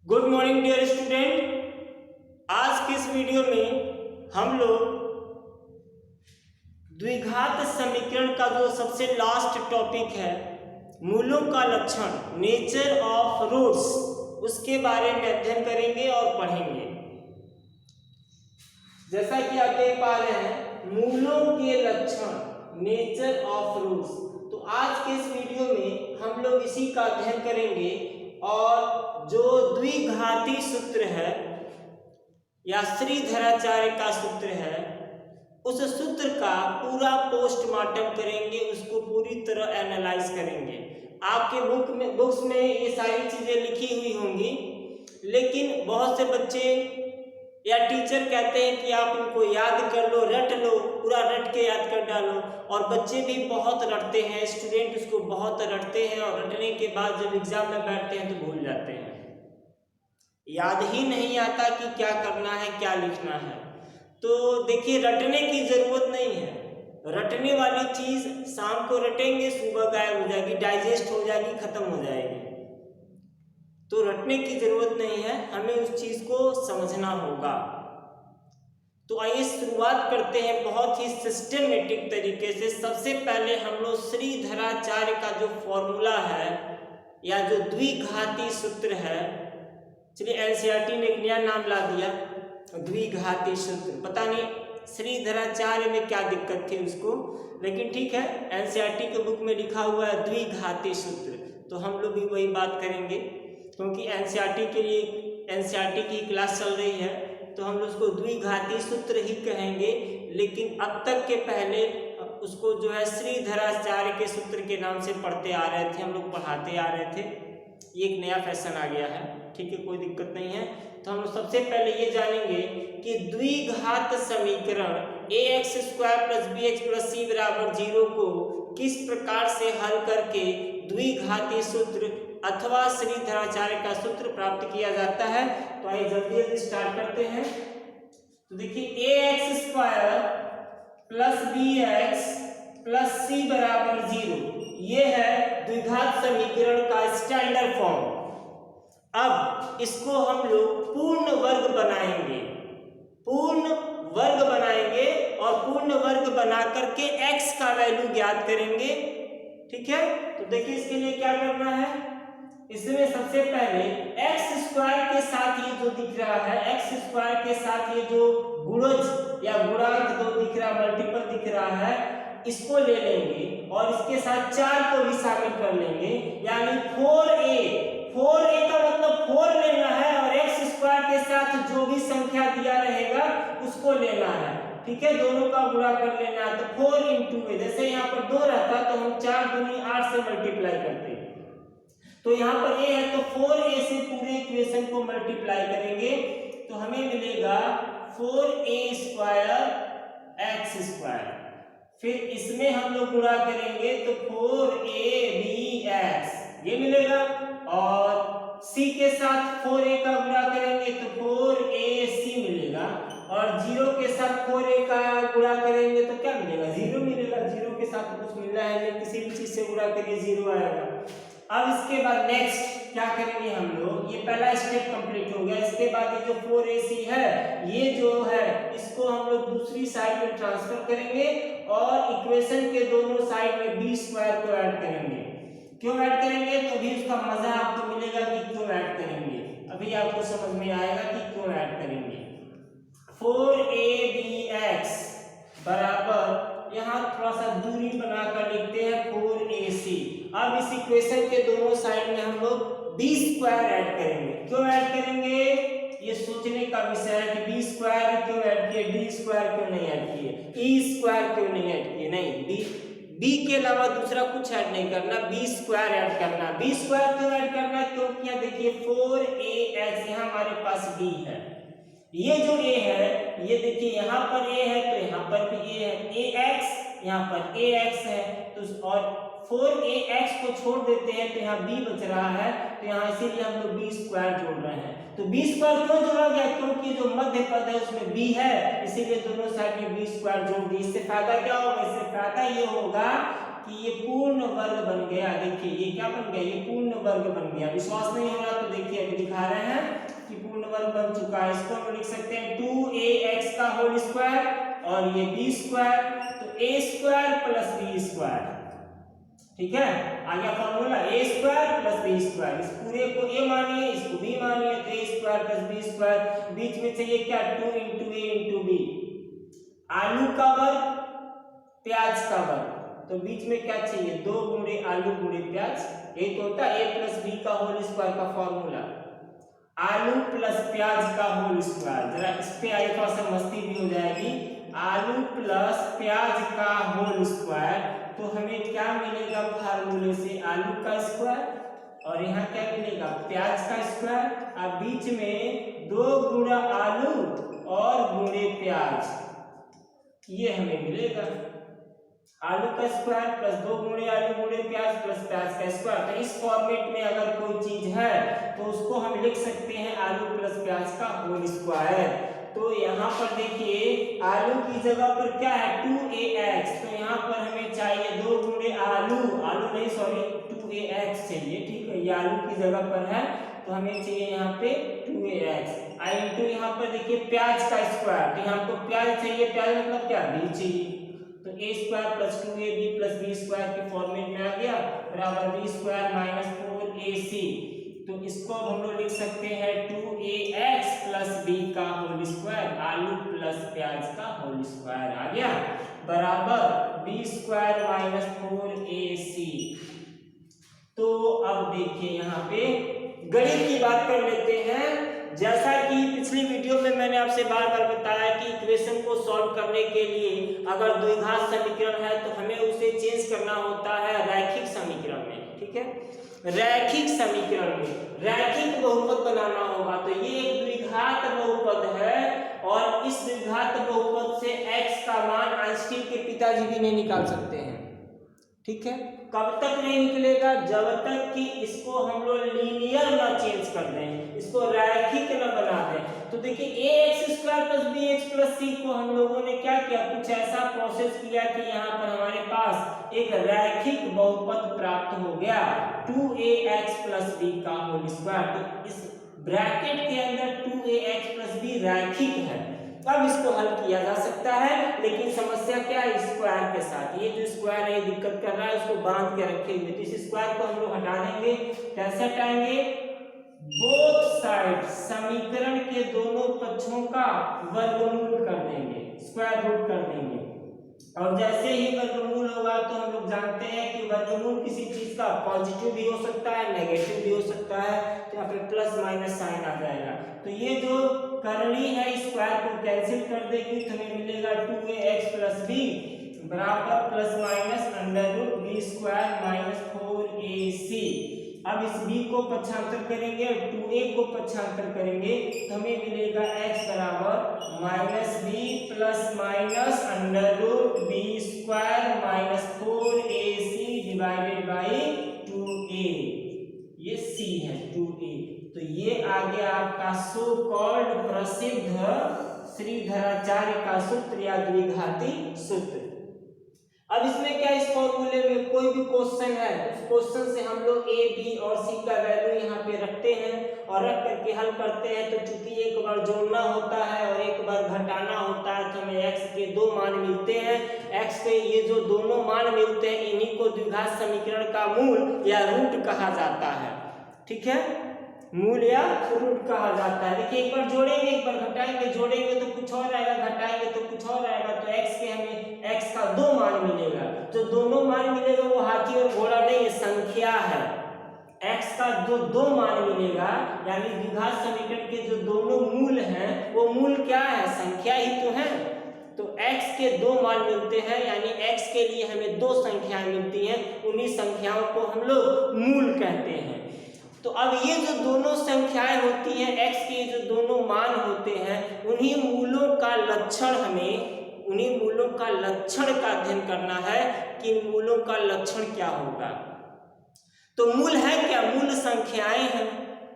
Good morning dear student. आज के इस वीडियो में हम लोग द्विघात समीकरण का जो सबसे लास्ट टॉपिक है मूलों का लक्षण, नेचर ऑफ रूट्स, उसके बारे में अध्ययन करेंगे और पढ़ेंगे। जैसा कि आप देख पा रहे हैं मूलों के लक्षण, नेचर ऑफ रूट्स। तो आज के इस वीडियो में हम लोग इसी का अध्ययन करेंगे और जो द्विघाती सूत्र है या श्रीधराचार्य का सूत्र है उस सूत्र का पूरा पोस्टमार्टम करेंगे, उसको पूरी तरह एनालाइज करेंगे। आपके बुक्स में ये सारी चीजें लिखी हुई होंगी, लेकिन बहुत से बच्चे या टीचर कहते हैं कि आप इनको याद कर लो, रट लो, पूरा रट के याद कर डालो। और बच्चे भी बहुत रटते हैं, स्टूडेंट उसको बहुत रटते हैं और रटने के बाद जब एग्जाम में बैठते हैं तो भूल जाते हैं, याद ही नहीं आता कि क्या करना है, क्या लिखना है। तो देखिए, रटने की जरूरत नहीं है। रटने वाली चीज शाम को रटेंगे, सुबह गायब हो जाएगी, डाइजेस्ट हो जाएगी, खत्म हो जाएगी। तो रटने की जरूरत नहीं है, हमें उस चीज को समझना होगा। तो आइए शुरुआत करते हैं बहुत ही सिस्टमेटिक तरीके से। सबसे पहले हम लोग श्रीधराचार्य का जो फॉर्मूला है या जो द्विघाती सूत्र है, चलिए एनसीईआरटी ने एक नया नाम ला दिया, द्विघाती सूत्र। पता नहीं श्रीधराचार्य में क्या दिक्कत थी उसको, लेकिन ठीक है, एनसीईआरटी के बुक में लिखा हुआ है द्विघाती सूत्र, तो हम लोग भी वही बात करेंगे। क्योंकि एनसीईआरटी की क्लास चल रही है तो हम लोग उसको द्विघाती सूत्र ही कहेंगे, लेकिन अब तक के पहले उसको जो है श्रीधराचार्य के सूत्र के नाम से पढ़ते आ रहे थे, हम लोग पढ़ाते आ रहे थे। ये एक नया फैशन आ गया है, ठीक है, कोई दिक्कत नहीं है। तो हम सबसे पहले ये जानेंगे कि द्विघात समीकरण ax² + bx + c = 0 को किस प्रकार से हल करके द्विघाती सूत्र अथवा श्रीधराचार्य का सूत्र प्राप्त किया जाता है। तो आइए जल्दी जल्दी स्टार्ट करते हैं। तो देखिए ax² + bx + c = 0, ये है द्विघात समीकरण का स्टैंडर्ड फॉर्म। अब इसको हम लोग पूर्ण वर्ग बनाएंगे, और पूर्ण वर्ग बना करके x का वैल्यू ज्ञात करेंगे, ठीक है। तो देखिए इसके लिए क्या करना है, इसमें सबसे पहले x² के साथ ये जो दिख रहा है, x² के साथ ये जो गुणज या गुणांक जो दिख रहा, मल्टीपल दिख रहा है, इसको ले लेंगे और इसके साथ 4 को भी शामिल कर लेंगे, यानी 4a का मतलब 4 लेना है और x² के साथ जो भी संख्या दिया रहेगा उसको लेना है, ठीक है, दोनों का गुणा कर लेना है। तो 4 × a, जैसे यहाँ पर 2 रहता तो हम 4 दूनी 8 से मल्टीप्लाई करते, तो यहाँ पर a है तो 4a से पूरे इक्वेशन को मल्टीप्लाई करेंगे तो हमें मिलेगा 4a² x²। फिर इसमें हम लोग गुणा करेंगे तो 4abx ये मिलेगा, और c के साथ 4a का गुणा करेंगे तो 4ac मिलेगा, और 0 के साथ 4a का गुणा करेंगे तो क्या मिलेगा, 0 मिलेगा। 0 के साथ कुछ मिलना है नहीं, किसी भी चीज से गुणा करिए 0 आएगा। अब इसके बाद नेक्स्ट क्या करेंगे हम लोग, ये पहला स्टेप कंप्लीट हो गया। इसके बाद ये जो 4ac है, ये जो है इसको हम लोग दूसरी साइड में ट्रांसफर करेंगे और इक्वेशन के दोनों साइड में b² को ऐड करेंगे। क्यों ऐड करेंगे, तो भी उसका मजा आपको मिलेगा कि क्यों ऐड करेंगे, अभी आपको समझ में आएगा कि क्यों ऐड करेंगे। 4abx बराबर, यहाँ थोड़ा सा दूरी बनाकर लिखते हैं 4ac। अब इस इक्वेशन के दोनों साइड में हम लोग b² ऐड करेंगे। क्यों ऐड करेंगे, ये सोचने का विषय है कि b² क्यों ऐड किए, d² क्यों नहीं ऐड किए, e² क्यों नहीं ऐड किए, नहीं, b के अलावा दूसरा कुछ ऐड नहीं करना, b² ऐड करना। b² क्यों ऐड करना, क्योंकि यहाँ देखिए 4ax, यहाँ हमारे पास b है, ये जो a है, ये देखिए यहाँ पर a है तो यहाँ पर भी a है, ax यहाँ पर ax है, तो और 4ax को छोड़ देते हैं तो यहाँ b बच रहा है, तो यहाँ इसीलिए हम लोग b² जोड़ रहे हैं। तो b² क्यों जोड़ा गया, क्योंकि जो मध्य पद है उसमें b है, इसीलिए दोनों साइड में b² जोड़ दी। इससे फायदा क्या होगा, इससे फायदा ये होगा कि ये पूर्ण वर्ग बन गया। देखिए ये क्या बन गया, ये पूर्ण वर्ग बन गया। विश्वास नहीं हो रहा तो देखिए अभी दिखा रहे हैं कि पूर्ण वर्ग बन चुका है। इसको हम लिख सकते हैं 2ax का होल स्क्वायर और ये b स्क्वायर, तो a square plus b square, ठीक है। आ गया formula a square plus b square. इस पूरे को a मानिए, इसको b मानिए, तो a square plus b square. बीच में चाहिए क्या, 2 इंटू a इंटू b। आलू का वर्ग प्याज का वर्ग, तो बीच में क्या चाहिए, 2 गुणे आलू गुणे प्याज। एक होता है a प्लस b का होल स्क्वायर का फॉर्मूला, आलू प्लस प्याज का होल स्क्वायर। जरा इस पे अल्फा से मस्ती भी हो जाएगी। आलू प्लस प्याज का होल स्क्वायर, तो हमें क्या मिलेगा फार्मूले से, आलू का स्क्वायर और यहाँ क्या मिलेगा, प्याज का स्क्वायर। अब बीच में 2 गुणा आलू और गुणे प्याज, ये हमें मिलेगा आलू का स्क्वायर प्लस 2 गुणे आलू गुणे प्याज प्लस प्याज का स्क्वायर। तो इस फॉर्मेट में अगर कोई चीज है तो उसको हम लिख सकते हैं आलू प्लस प्याज का होल स्क्वायर। तो यहाँ पर देखिए आलू की जगह पर क्या है, 2ax, तो यहाँ पर हमें चाहिए 2 गुणे आलू, आलू नहीं सॉरी 2ax चाहिए, ठीक है। ये आलू की जगह पर है तो हमें चाहिए यहाँ पे 2ax इंटू यहाँ पर देखिए प्याज का स्क्वायर, तो यहाँ को प्याज चाहिए, प्याज मतलब क्या, b चाहिए, तो a square plus 2ab plus b square के फॉर्मेट में आ गया बराबर b स्क्वायर माइनस 4ac। तो इसको हम लोग लिख सकते हैं 2ax प्लस b का होल स्क्वायर, आलू प्लस प्याज का होल स्क्वायर आ गया बराबर b स्क्वायर माइनस 4ac। तो अब देखिए यहाँ पे गणित की बात कर लेते हैं। जैसा कि पिछली वीडियो में मैंने आपसे बार बार बताया कि इक्वेशन को सॉल्व करने के लिए अगर द्विघात समीकरण है तो हमें उसे चेंज करना होता है रैखिक समीकरण में, ठीक है। रैखिक समीकरण में रैखिक बहुपद बनाना होगा, तो ये एक द्विघात बहुपद है और इस द्विघात बहुपद से x का मान आइंस्टीन के पिताजी भी नहीं निकाल सकते हैं, ठीक है। कब तक नहीं निकलेगा, जब तक कि इसको हम लोग लीनियर ना चेंज कर दें, इसको रैखिक न बना दें। तो देखिए ax square plus bx plus c को हम लोगों ने क्या किया, कुछ ऐसा प्रोसेस किया कि यहाँ पर हमारे पास एक रैखिक बहुपद प्राप्त हो गया 2ax प्लस b का होल स्क्वायर। तो इस ब्रैकेट के अंदर 2ax प्लस b रैखिक है। अब इसको हल किया जा सकता है, लेकिन समस्या क्या है, स्क्वायर के साथ। ये जो स्क्वायर है दिक्कत कर रहा है, उसको बांध के रखे हुए, तो इस स्क्वायर को हम लोग हटा देंगे। कैसे हटाएंगे, बोथ साइड समीकरण के दोनों पक्षों का वर्गमूल कर देंगे, स्क्वायर रूट कर देंगे। और जैसे ही वर्गमूल होगा तो हम लोग जानते हैं कि वर्गमूल किसी चीज का पॉजिटिव भी हो सकता है, नेगेटिव भी हो सकता है, तो यहाँ पे प्लस माइनस साइन आ जाएगा। तो ये जो करनी है स्क्वायर को कैंसिल कर देगी, तो हमें मिलेगा 2ax प्लस b बराबर plus minus under root b square minus 4ac। अब इस b को पक्षांतर करेंगे और 2a को पक्षांतर करेंगे तो हमें मिलेगा x बराबर minus b plus minus under root b square minus 4ac divided by 2a। ये c है 2a। तो ये आ गया आपका सो कॉल्ड प्रसिद्ध श्रीधराचार्य का सूत्र या द्विघाती सूत्र। अब इसमें क्या, इस फॉर्मूले में कोई भी क्वेश्चन है उस क्वेश्चन से हम लोग a b और c का वैल्यू यहाँ पे रखते हैं और रख करके हल करते हैं। तो चूंकि एक बार जोड़ना होता है और एक बार घटाना होता है तो हमें x के 2 मान मिलते हैं। x के ये जो दोनों मान मिलते हैं इन्हीं को द्विघात समीकरण का मूल या रूट कहा जाता है, ठीक है, मूल या रूट कहा जाता है। देखिए एक बार जोड़ेंगे एक बार घटाएंगे, जोड़ेंगे तो कुछ और आएगा, घटाएंगे तो कुछ और आएगा। तो x के हमें x का 2 मान मिलेगा, तो दोनों मान मिलेगा वो हाथी और घोड़ा नहीं, ये संख्या है। x का जो 2 मान मिलेगा यानी द्विघात समीकरण के जो दोनों मूल हैं वो मूल क्या है, संख्या ही तो है। तो x के 2 मान मिलते हैं यानी x के लिए हमें 2 संख्याएं मिलती हैं, उन्हीं संख्याओं को हम लोग मूल कहते हैं। तो अब ये जो दोनों संख्याएं होती हैं, x के जो दोनों मान होते हैं, उन्हीं मूलों का लक्षण हमें उन्हीं मूलों का लक्षण का अध्ययन करना है कि इन मूलों का लक्षण क्या होगा। तो मूल है क्या, मूल संख्याएं हैं।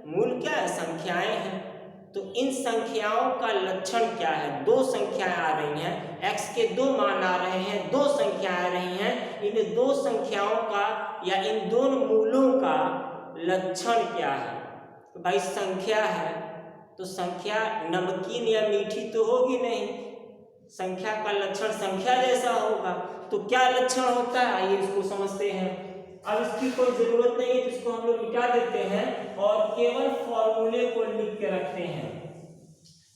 मूल क्या है, संख्याएं हैं। तो इन संख्याओं का लक्षण क्या है? दो संख्याएं आ रही हैं, x के दो मान आ रहे हैं, दो संख्याएं आ रही हैं, इन दो संख्याओं का या इन दोनों मूलों का लक्षण क्या है? तो भाई संख्या है तो संख्या नमकीन या मीठी तो होगी नहीं, संख्या का लक्षण संख्या जैसा होगा। तो क्या लक्षण होता है, आइए इसको समझते हैं। अब इसकी कोई जरूरत नहीं है, इसको हम लोग मिटा देते हैं और केवल फॉर्मूले को लिख के रखते हैं।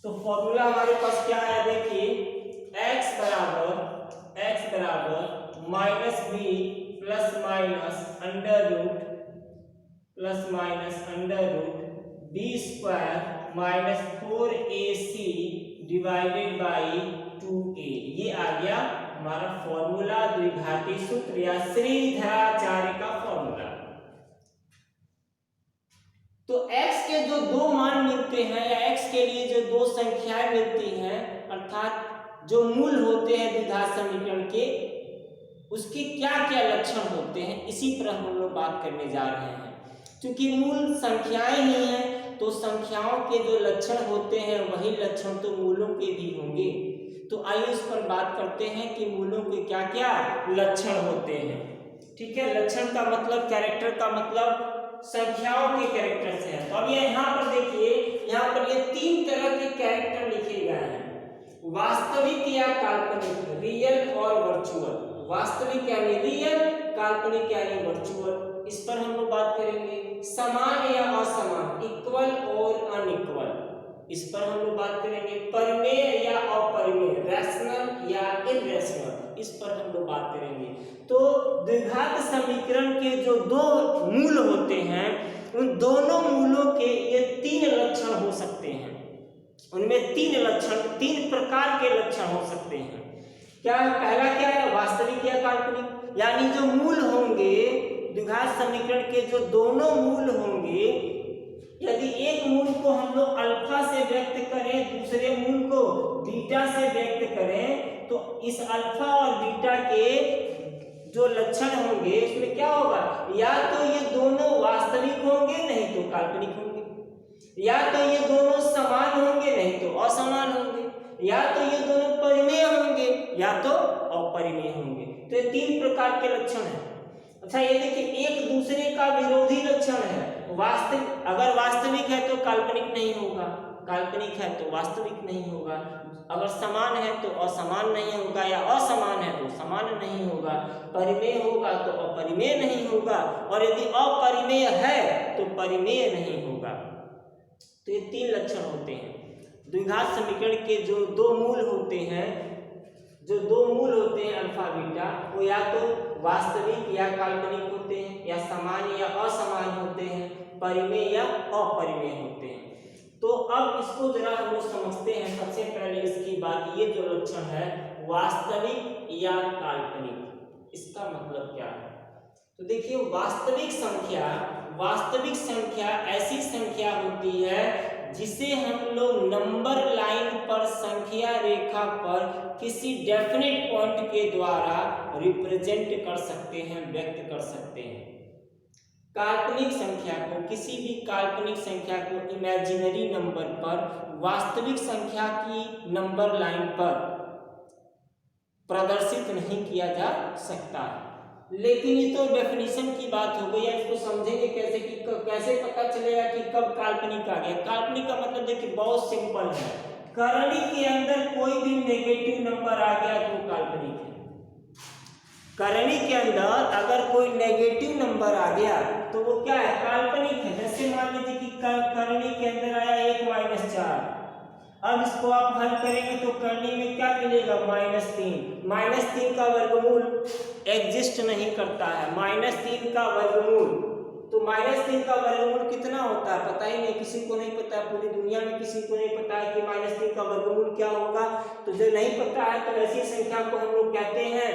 तो फॉर्मूला हमारे पास क्या है, देखिए x बराबर minus B plus minus under root B square minus 4ac divided by 2a। ये आ गया हमारा फॉर्मूला, द्विघाती सूत्र या श्रीधराचार्य का फॉर्मूला। तो x के जो दो मान मिलते हैं या x के लिए जो दो संख्याएं मिलती हैं, अर्थात जो मूल होते हैं द्विघात समीकरण के, उसके क्या क्या लक्षण होते हैं, इसी पर हम लोग बात करने जा रहे हैं। क्योंकि मूल संख्याएं ही हैं तो संख्याओं के जो लक्षण होते हैं वही लक्षण तो मूलों के भी होंगे। तो आइए इस पर बात करते हैं कि मूलों के क्या क्या लक्षण होते हैं। ठीक है, लक्षण का मतलब, कैरेक्टर का मतलब संख्याओं के कैरेक्टर से है। तो अब ये यहाँ पर देखिए, यहाँ पर ये तीन तरह के कैरेक्टर लिखे गए हैं, वास्तविक या काल्पनिक, रियल और वर्चुअल। वास्तविक यानी रियल, काल्पनिक यानी वर्चुअल। इस पर हम लोग बात करेंगे। समान या असमान, इक्वल और अनइक्वल, इस पर हम लोग बात करेंगे। परिमेय या अपरिमेय, रैशनल या इररेशनल, इस पर हम लोग बात करेंगे। तो द्विघात समीकरण के जो दो मूल होते हैं, उन दोनों मूलों के ये तीन लक्षण हो सकते हैं। उनमें तीन लक्षण, तीन प्रकार के लक्षण हो सकते हैं। क्या है? पहला क्या है, वास्तविक या काल्पनिक, यानी जो मूल होंगे द्विघात समीकरण के, जो दोनों मूल होंगे, यदि एक मूल को हम लोग अल्फा से व्यक्त करें, दूसरे मूल को बीटा से व्यक्त करें, तो इस अल्फा और बीटा के जो लक्षण होंगे इसमें क्या होगा, या तो ये दोनों वास्तविक होंगे नहीं तो काल्पनिक होंगे, या तो ये दोनों समान होंगे नहीं तो असमान होंगे, या तो ये दोनों परिमेय होंगे या तो अपरिमेय होंगे। तो ये तीन प्रकार के लक्षण हैं। अच्छा ये देखिए, एक दूसरे का विरोधी लक्षण है। वास्तविक, अगर वास्तविक है तो काल्पनिक नहीं होगा, काल्पनिक है तो वास्तविक नहीं होगा, अगर समान है तो असमान नहीं होगा, या असमान है तो समान नहीं होगा, परिमेय होगा तो अपरिमेय नहीं होगा, और यदि अपरिमेय है तो परिमेय नहीं होगा। तो ये तीन लक्षण होते हैं। द्विघात समीकरण के जो दो मूल होते हैं, जो दो मूल होते हैं अल्फा बीटा, वो या तो वास्तविक या काल्पनिक होते हैं, या समान या असमान होते हैं, परिमेय या अपरिमेय होते हैं। तो अब इसको जरा हम लोग समझते हैं। सबसे पहले इसकी बात, ये जो लक्षण है वास्तविक या काल्पनिक, इसका मतलब क्या है? तो देखिए, वास्तविक संख्या ऐसी संख्या होती है जिसे हम लोग नंबर लाइन पर, संख्या रेखा पर किसी डेफिनेट पॉइंट के द्वारा रिप्रेजेंट कर सकते हैं, व्यक्त कर सकते हैं। काल्पनिक संख्या को, किसी भी काल्पनिक संख्या को इमेजिनरी नंबर पर वास्तविक संख्या की नंबर लाइन पर प्रदर्शित नहीं किया जा सकता। लेकिन ये तो डेफिनेशन की बात हो गई है, इसको समझेंगे कैसे कि कैसे पता चलेगा कि कब काल्पनिक आ गया। काल्पनिक का मतलब देखिए बहुत सिंपल है, करणी के अंदर कोई भी नेगेटिव नंबर आ गया तो काल्पनिक है। करणी के अंदर अगर कोई नेगेटिव नंबर आ गया तो वो क्या है, काल्पनिक है। जैसे मान लीजिए कि करणी के अंदर आया 1 - 4, अब इसको आप हल करेंगे तो करनी में क्या मिलेगा, -3। -3 का वर्गमूल एग्जिस्ट नहीं करता है, -3 का वर्गमूल। तो -3 का वर्गमूल कितना होता है पता ही नहीं, किसी को नहीं पता, पूरी दुनिया में किसी को नहीं पता है कि -3 का वर्गमूल क्या होगा। तो जो नहीं पता है तो ऐसी संख्या को हम लोग कहते हैं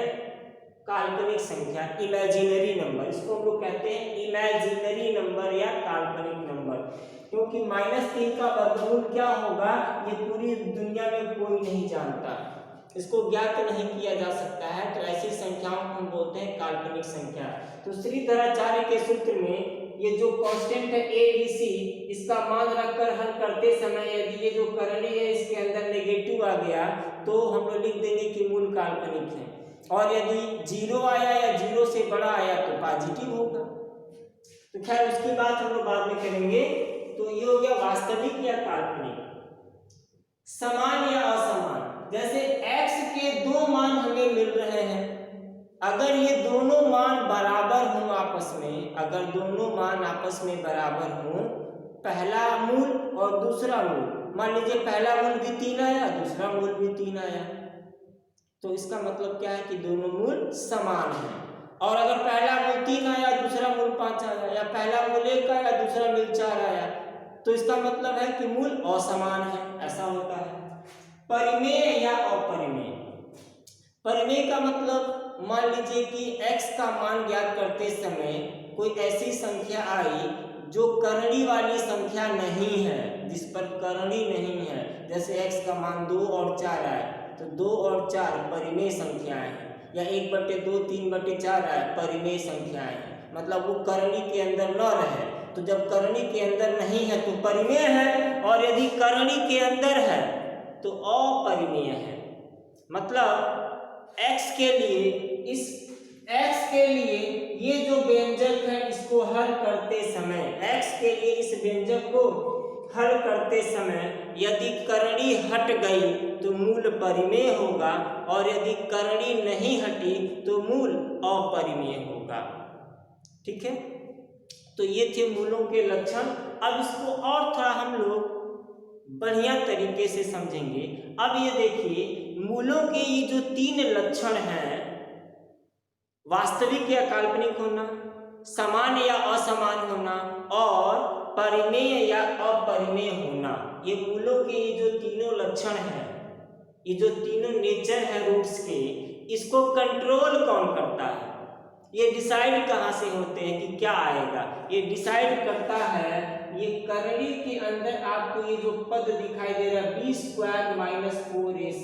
काल्पनिक संख्या, इमेजिनरी नंबर। इसको हम लोग कहते हैं इमेजिनरी नंबर या काल्पनिक नंबर, क्योंकि -3 का वर्गमूल क्या होगा ये पूरी दुनिया में कोई नहीं जानता, इसको ज्ञात नहीं किया जा सकता है। तो ऐसी संख्याओं को हम बोलते हैं काल्पनिक संख्या। तो श्रीधराचार्य के सूत्र में ये जो कांस्टेंट है ए बी सी, इसका मान रखकर हल करते समय यदि ये जो करणी है इसके अंदर नेगेटिव आ गया तो हम लोग लिख देंगे कि मूल काल्पनिक है, और यदि 0 आया या 0 से बड़ा आया तो पॉजिटिव होगा। तो खैर उसकी बात हम लोग बाद में करेंगे। तो ये हो गया वास्तविक या काल्पनिक। समान या असमान, जैसे x के दो मान हमें मिल रहे हैं, अगर ये दोनों मान बराबर हों आपस में, अगर दोनों मान आपस में बराबर हों, पहला मूल और दूसरा मूल, मान लीजिए पहला मूल भी 3 आया, दूसरा मूल भी 3 आया, तो इसका मतलब क्या है कि दोनों मूल समान हैं। और अगर पहला मूल 3 आया, दूसरा मूल 5 आया, या पहला मूल 1 आया, दूसरा मूल 4 आया, तो इसका मतलब है कि मूल असमान है, ऐसा होता है। परिमेय या अपरिमेय, परिमेय का मतलब मान लीजिए कि x का मान ज्ञात करते समय कोई ऐसी संख्या आई जो करणी वाली संख्या नहीं है, जिस पर करणी नहीं है, जैसे x का मान 2 और 4 आए, तो 2 और 4 परिमेय संख्याएं हैं, या 1/2 3/4 आए परिमेय परिमेय है, मतलब वो करणी के अंदर न रहे। तो जब करणी के अंदर नहीं है तो परिमेय है, और यदि करणी के अंदर है तो अपरिमेय है। मतलब x के लिए, इस x के लिए ये जो व्यंजक है इसको हल करते समय, x के लिए इस व्यंजक को हल करते समय यदि करणी हट गई तो मूल परिमेय होगा, और यदि करणी नहीं हटी तो मूल अपरिमेय होगा। ठीक है, तो ये थे मूलों के लक्षण। अब इसको और थोड़ा हम लोग बढ़िया तरीके से समझेंगे। अब ये देखिए, मूलों के ये जो 3 लक्षण हैं, वास्तविक या काल्पनिक होना, समान या असमान होना, और परिमेय या अपरिमेय होना, ये मूलों के ये जो तीनों लक्षण हैं, ये जो तीनों नेचर है रूट्स के, इसको कंट्रोल कौन करता है? ये डिसाइड कहाँ से होते हैं कि क्या आएगा? ये डिसाइड करता है ये करणी के अंदर आपको ये जो पद दिखाई दे रहा है b² - 4ac,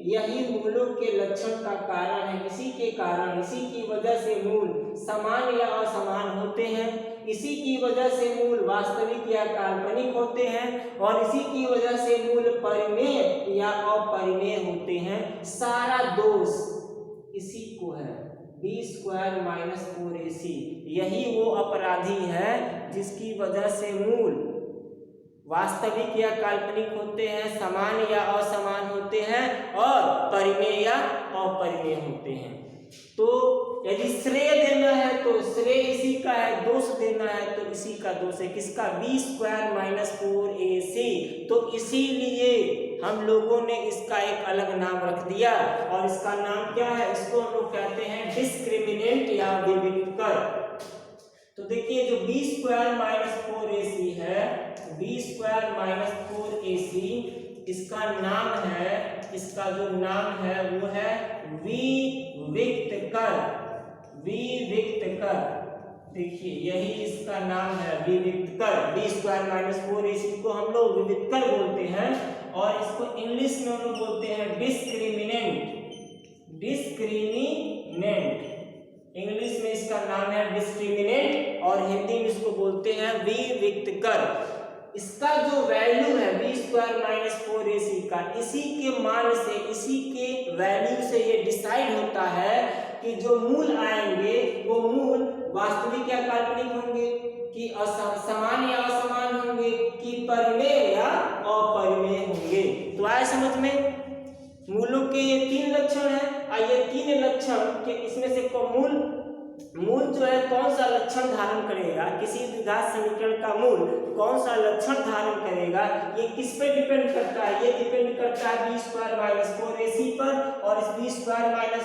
यही मूलों के लक्षण का कारण है। इसी के कारण, इसी की वजह से मूल समान या असमान होते हैं, इसी की वजह से मूल वास्तविक या काल्पनिक होते हैं, और इसी की वजह से मूल परिमेय या अपरिमेय होते हैं। सारा दोष इसी को है, b² - 4ac, यही वो अपराधी है जिसकी वजह से मूल वास्तविक या काल्पनिक होते हैं, समान या असमान होते हैं, और परिमेय या अपरिमेय होते हैं। तो यदि श्रेय देना है तो श्रेय इसी का है, दोष देना है तो इसी का दोष है। किसका? b² - 4ac। तो इसीलिए हम लोगों ने इसका एक अलग नाम रख दिया, और इसका नाम क्या है? इसको हम लोग कहते हैं डिस्क्रिमिनेंट या विविक्तर। तो देखिए, जो b² - 4ac है, b² - 4ac, इसका नाम है, इसका जो नाम है वो है विविक्तर। विविक्तर, देखिए यही इसका नाम है, विविक्तर। b² - 4ac को हम लोग विविक्तर बोलते हैं, और इसको इंग्लिश में हम लोग बोलते हैं डिस्क्रिमिनेंट। डिस्क्रिमिनेंट, इंग्लिश में इसका नाम है डिस्क्रिमिनेंट, और हिंदी में इसको बोलते हैं विविक्तर। इसका जो वैल्यू है b² - 4ac का, इसी के मान से, इसी के वैल्यू से ये डिसाइड होता है कि जो मूल आएंगे वो मूल वास्तविक या काल्पनिक होंगे, कि समान या असमान होंगे, कि परिमेय या अपरिमेय होंगे। तो आए समझ में? मूलों के ये 3 लक्षण हैं, और ये 3 लक्षण के इसमें से मूल जो है कौन सा लक्षण धारण करेगा, किसी द्विघात समीकरण का मूल कौन सा लक्षण धारण करेगा, ये किस पे डिपेंड करता है? ये डिपेंड करता है b² - 4ac पर, और इस b² -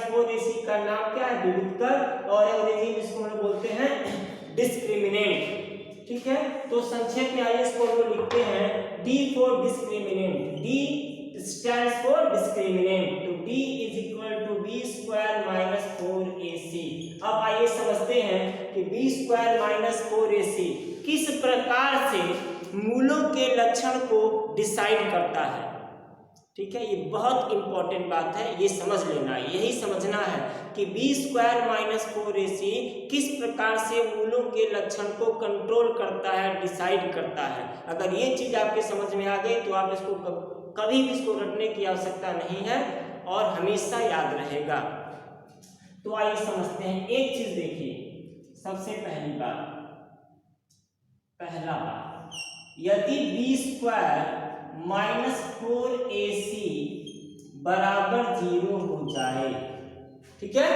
4ac का नाम क्या है? विविक्तर, और अंग्रेजी में इसको हम बोलते हैं डिस्क्रिमिनेंट। ठीक है, तो संक्षेप में आइए इसको हम लिखते हैं D for discriminant. D stands for discriminant, तो D = b² - 4ac। अब आइए समझते हैं कि b² - 4ac किस प्रकार से मूलों के लक्षण को डिसाइड करता है। ठीक है, ये बहुत इंपॉर्टेंट बात है, ये समझ लेना, यही समझना है कि बी स्क्वायर माइनस 4ac किस प्रकार से मूलों के लक्षण को कंट्रोल करता है, डिसाइड करता है। अगर ये चीज आपके समझ में आ गई तो आप इसको कभी भी इसको रटने की आवश्यकता नहीं है और हमेशा याद रहेगा। तो आइए समझते हैं। एक चीज देखिए, सबसे पहला बात, यदि बी स्क्वायर माइनस 4ac बराबर 0 हो जाए, ठीक है,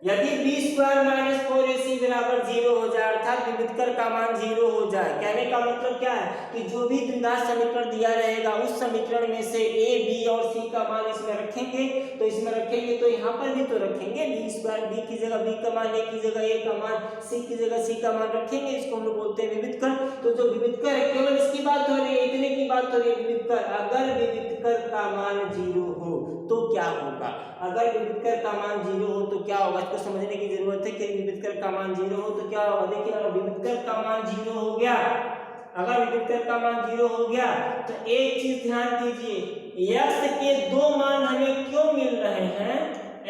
यदि बी स्क्वायर माइनस 4ac बराबर 0 हो जाए अर्थात विविधकर का मान 0 हो जाए, कहने का मतलब क्या है कि जो भी द्विघात समीकरण दिया रहेगा उस समीकरण में से a, b और c का मान इसमें रखेंगे, तो इसमें रखेंगे तो यहाँ पर भी तो रखेंगे, बी स्क्वायर b की जगह b का मान, a की जगह a का मान, c की जगह c का मान रखेंगे, इसको हम लोग बोलते हैं विविधकर। तो जो विविधकर है केवल इसकी बात हो रही है, इतने की बात हो रही है विविधकर, अगर विविधकर का मान 0 हो तो क्या होगा, अगर विविधकर का मान 0 हो तो क्या होगा, इसको समझने की जरूरत है कि विविधकर का मान 0 हो तो क्या होगा। देखिए अगर विविधकर का मान 0 हो गया, अगर विविधकर का मान 0 हो गया तो एक चीज ध्यान दीजिए, x के दो मान हमें क्यों मिल रहे हैं,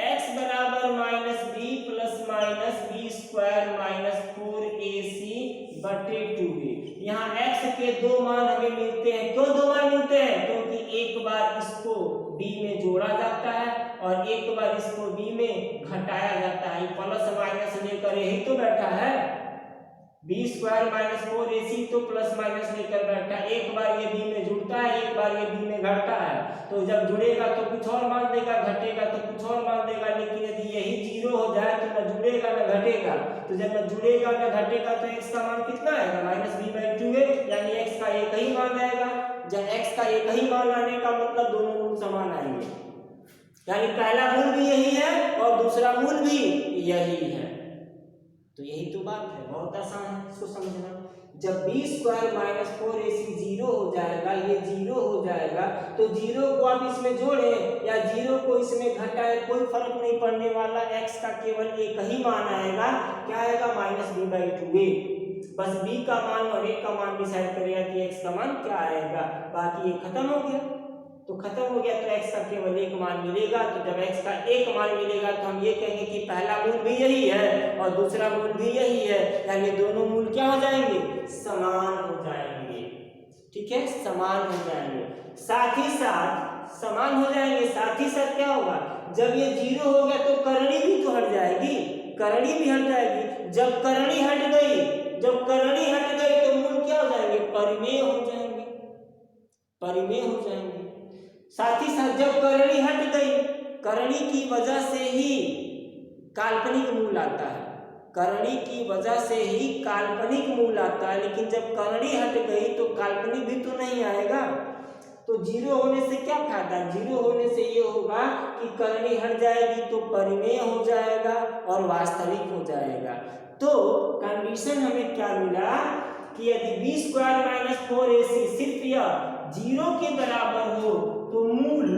x बराबर minus B plus minus B square minus 4ac बटे 2a। यहाँ x के दो मान हमें मिलते हैं, क्यों दो मान मिलते हैं, क्योंकि एक बार इसको b में जोड़ा जाता है और एक बार इसको b में घटाया जाता है, प्लस माइनस लेकर यही तो बैठा है, बी स्क्वायर माइनस 4ac तो प्लस माइनस लेकर बैठा है, एक बार ये b में जुड़ता है, एक बार ये b में घटता है, तो जब जुड़ेगा तो कुछ और मान देगा, घटेगा तो कुछ और मान देगा, लेकिन यदि यही 0 हो जाए तो न जुड़ेगा न घटेगा, तो जब न जुड़ेगा न घटेगा तो x का मान कितना आएगा, माइनस बी बाई 2a, यानी x का एक ही मान आएगा। जब x का एक ही मान आने का मतलब दोनों मूल समान आएंगे, यानी पहला मूल भी यही है और दूसरा मूल भी यही है। तो यही तो बात है, बहुत आसान है इसको समझना। जब बी स्क्वायर माइनस 4ac 0 हो जाएगा, ये 0 हो जाएगा, तो 0 को आप इसमें जोड़ें या 0 को इसमें घटाएं, कोई फर्क नहीं पड़ने वाला, x का केवल एक ही मान आएगा, क्या आएगा, माइनस बी बाई 2a। बस b का मान और a का मान डिसाइड करेगा कि x का मान क्या आएगा, बाकी ये खत्म हो गया। तो खत्म हो गया तो x का केवल एक मान मिलेगा, तो जब x का एक मान मिलेगा तो हम ये कहेंगे कि पहला मूल भी यही है और दूसरा मूल भी यही है, यानी दोनों मूल क्या हो जाएंगे, समान हो जाएंगे, ठीक है, समान हो जाएंगे। साथ ही साथ समान हो जाएंगे, साथ ही साथ क्या होगा, जब ये 0 हो गया तो करणी भी तो हट जाएगी, करणी भी हट जाएगी, जब करणी हट गई, जब करणी हट गई तो मूल क्या हो जाएंगे, परिमेय हो जाएंगे, परिमेय हो जाएंगे। साथ ही साथ जब करणी हट गई, करणी की वजह से ही काल्पनिक मूल आता है, करणी की वजह से ही काल्पनिक मूल आता है, लेकिन जब करणी हट गई तो काल्पनिक भी तो नहीं आएगा। तो 0 होने से क्या फायदा, 0 होने से ये होगा कि करणी हट जाएगी तो परिमेय हो जाएगा और वास्तविक हो जाएगा। तो कंडीशन हमें क्या मिला कि यदि बी स्क्वायर माइनस 4ac सिर्फ यह 0 के बराबर हो तो मूल,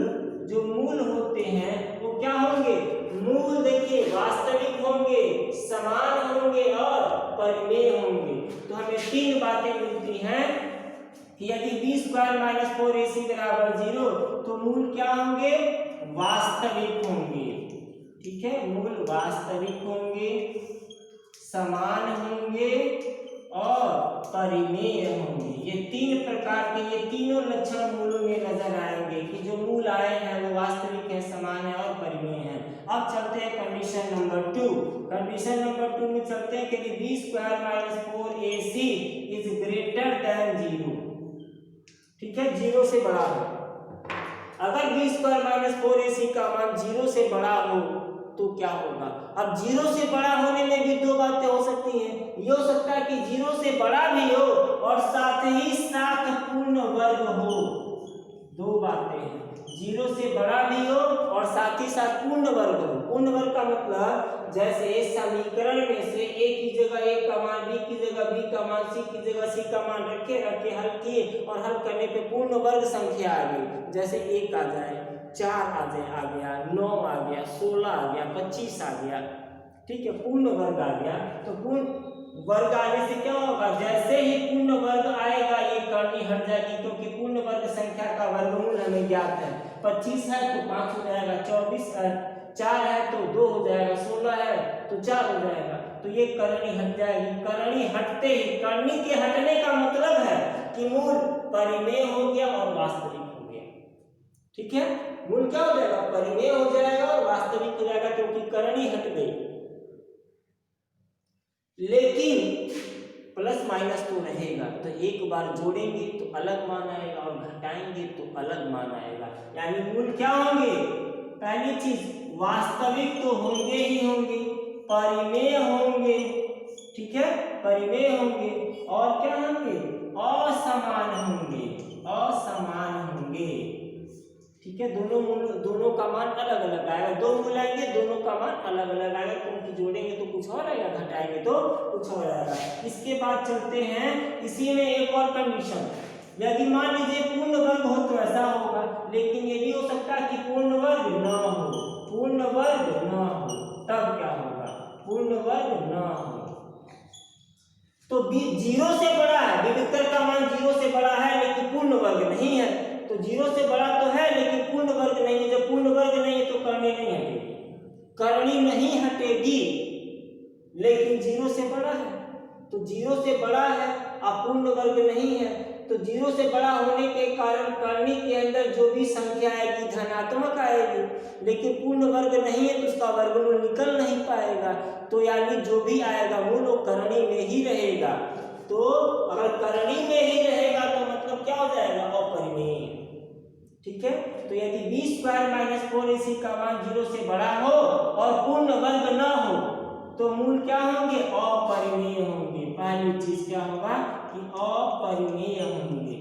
जो मूल होते हैं वो क्या होंगे, मूल देखिए वास्तविक होंगे, समान होंगे और परिमेय होंगे। तो हमें तीन बातें मिलती हैं कि यदि बी स्क्वायर माइनस 4ac बराबर 0 तो मूल क्या होंगे, वास्तविक होंगे, ठीक है, मूल वास्तविक होंगे, समान होंगे और परिमेय होंगे। ये तीन प्रकार के, ये तीनों लक्षण मूलों में नजर आएंगे कि जो मूल आए हैं वो वास्तविक है, समान है और परिमेय है। अब चलते हैं कंडीशन नंबर 2। कंडीशन नंबर 2 में चलते हैं कि B square minus 4ac is greater than 0, ठीक है, 0 से बड़ा हो। अगर बी स्क्वायर माइनस 4ac का मान 0 से बड़ा हो तो क्या होगा। अब 0 से बड़ा होने में भी दो बातें हो सकती हैं, ये हो सकता है कि 0 से बड़ा भी हो और साथ ही साथ पूर्ण वर्ग हो, दो बातें हैं, 0 से बड़ा भी हो और साथ ही साथ पूर्ण वर्ग हो। पूर्ण वर्ग का मतलब जैसे समीकरण में से a की जगह a का मान, b की जगह b का मान, c की जगह c का मान रखे हल किए और हल करने पे पूर्ण वर्ग संख्या आ गई, जैसे 1 आ जाए, 4 आ गया, 9 आ गया, 16 आ गया, 25 आ गया, ठीक है, पूर्ण वर्ग आ गया। तो पूर्ण वर्ग आने से क्या होगा, जैसे ही पूर्ण वर्ग आएगा ये करनी हट जाएगी, क्योंकि पूर्ण वर्ग संख्या का वर्गमूल हमें ज्ञात है। 25 है तो 5 हो जाएगा, 24 4 है तो 2 हो जाएगा, 16 है तो 4 हो जाएगा। तो ये करनी हट जाएगी। करनी हटते ही, करनी के हटने का मतलब है कि मूल परिमेय हो गया और वास्तविक हो गया। ठीक है, मूल क्या हो जाएगा, परिमेय हो जाएगा और वास्तविक हो जाएगा, क्योंकि करनी हट गई। लेकिन प्लस माइनस तो रहेगा, तो एक बार जोड़ेंगे तो अलग मान आएगा और घटाएंगे तो अलग मान आएगा। यानी मूल क्या होंगे, पहली चीज वास्तविक तो होंगे ही होंगे, परिमेय होंगे, ठीक है, परिमेय होंगे, और क्या होंगे, असमान होंगे, असमान होंगे। ठीक है, दोनों का मान अलग अलग आएगा, दो मूल आएंगे, दोनों का मान अलग अलग आएगा, क्योंकि जोड़ेंगे तो कुछ और आएगा, घटाएंगे तो कुछ और आएगा। इसके बाद चलते हैं, इसी में एक और कंडीशन, यदि मान लीजिए पूर्ण वर्ग हो तो ऐसा होगा, लेकिन ये भी हो सकता है कि पूर्ण वर्ग न हो, पूर्ण वर्ग न हो, तब क्या होगा, पूर्ण वर्ग न हो तो 0 से बड़ा है, विविक्तर का मान 0 से बड़ा है लेकिन पूर्ण वर्ग नहीं है, तो 0 से बड़ा तो है लेकिन पूर्ण वर्ग नहीं है। जब पूर्ण वर्ग नहीं है तो करनी नहीं हटेगी, करनी नहीं हटेगी, लेकिन 0 से बड़ा है, तो 0 से बड़ा है, अपूर्ण वर्ग नहीं है, तो 0 से बड़ा होने के कारण करनी के अंदर जो भी संख्या आएगी धनात्मक आएगी, लेकिन पूर्ण वर्ग नहीं है तो उसका वर्गमूल निकल नहीं पाएगा, तो यानी जो भी आएगा मूल वो करनी में ही रहेगा। तो अगर करनी में ही रहेगा तो मतलब क्या हो जाएगा, अपरिमेय। ठीक है, तो यदि b² - 4ac का मान 0 से बड़ा हो और पूर्ण वर्ग न हो तो मूल क्या होंगे, अपरिमेय होंगे। पहली चीज क्या होगा कि अपरिमेय होंगे।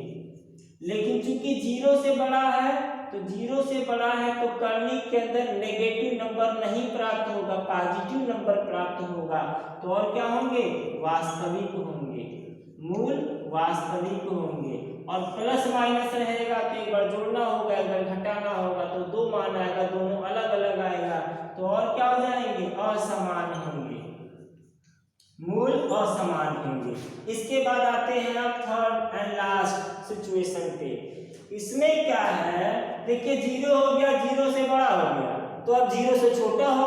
लेकिन चूंकि 0 से बड़ा है, तो 0 से बड़ा है तो करनी के अंदर नेगेटिव नंबर नहीं प्राप्त होगा, पॉजिटिव नंबर प्राप्त होगा, तो और क्या होंगे, वास्तविक होंगे, मूल वास्तविक होंगे। और प्लस माइनस रहेगा तो एक बार जोड़ना होगा, एक बार घटाना होगा, तो दो मान आएगा, दोनों अलग अलग आएगा, तो और क्या हो जाएंगे, असमान होंगे, मूल असमान होंगे। इसके बाद आते हैं अब थर्ड एंड लास्ट सिचुएशन पे। इसमें क्या है, देखिए 0 हो गया, 0 से बड़ा हो गया, तो अब 0 से छोटा होगा।